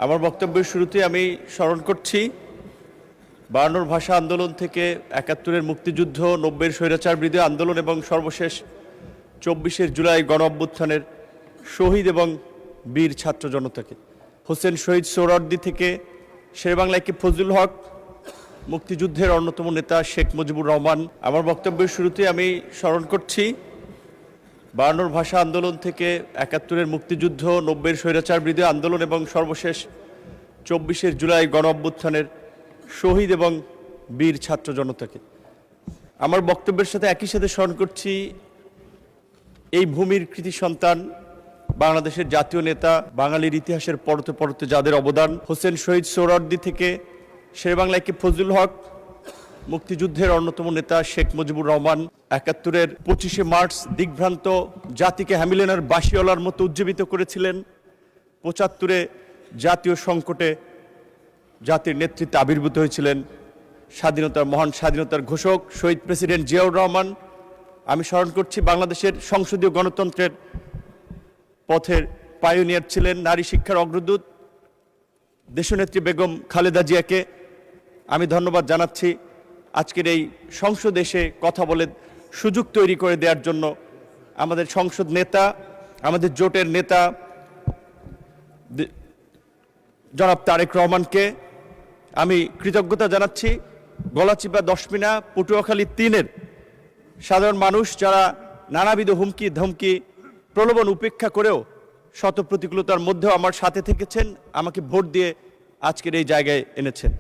আমার বক্তব্যের শুরুতে আমি স্মরণ করছি 52 ভাষা আন্দোলন থেকে 71-এর মুক্তিযুদ্ধ, 90-এর স্বৈরাচার বিরোধী আন্দোলন এবং সর্বশেষ 24শে জুলাই গণ অভ্যুত্থানের শহীদ এবং বীর ছাত্র জনতাকে। হোসেন শহীদ সোহরাওয়ার্দী থেকে শেরেবাংলা একে ফজলুল হক, মুক্তিযুদ্ধের অন্যতম নেতা শেখ মুজিবুর রহমান। আমার বক্তব্যের শুরুতে আমি স্মরণ করছি 52 ভাষা আন্দোলন থেকে 71-এর মুক্তিযুদ্ধ, 90-এর স্বৈরাচার বিরোধী আন্দোলন এবং সর্বশেষ 24শে জুলাই গণ অভ্যুত্থানের শহীদ এবং বীর ছাত্র জনতাকে। আমার বক্তব্যের সাথে একই সাথে স্মরণ করছি এই ভূমির কৃতি সন্তান, বাংলাদেশের জাতীয় নেতা, বাঙালির ইতিহাসের পরতে পরতে যাদের অবদান, হোসেন শহীদ সোহরাওয়ার্দী থেকে শেরেবাংলা একে ফজলুল হক, মুক্তিযুদ্ধের অন্যতম নেতা শেখ মুজিবুর রহমান, 71-এর 25শে মার্চ দিগ্ভ্রান্ত জাতিকে হ্যামিলেনের বাঁশিওয়ালার মতো উজ্জীবিত করেছিলেন। 75-এ জাতীয় সংকটে জাতির নেতৃত্বে আবির্ভূত হয়েছিলেন স্বাধীনতার মহান স্বাধীনতার ঘোষক শহীদ প্রেসিডেন্ট জিয়াউর রহমান। আমি স্মরণ করছি বাংলাদেশের সংসদীয় গণতন্ত্রের পথের পায়োনিয়ার ছিলেন, নারী শিক্ষার অগ্রদূত দেশনেত্রী বেগম খালেদা জিয়াকে আমি ধন্যবাদ জানাচ্ছি। আজকের এই সংসদে এসে কথা বলে সুযোগ তৈরি করে দেওয়ার জন্য আমাদের সংসদ নেতা, আমাদের জোটের নেতা জনাব তারেক রহমানকে আমি কৃতজ্ঞতা জানাচ্ছি। গলাচিপা, দশমিনা, পটুয়াখালী 3-এর সাধারণ মানুষ যারা নানাবিধ হুমকি ধমকি প্রলোভন উপেক্ষা করেও শত প্রতিকূলতার মধ্যেও আমার সাথে থেকেছেন, আমাকে ভোট দিয়ে আজকের এই জায়গায় এনেছেন।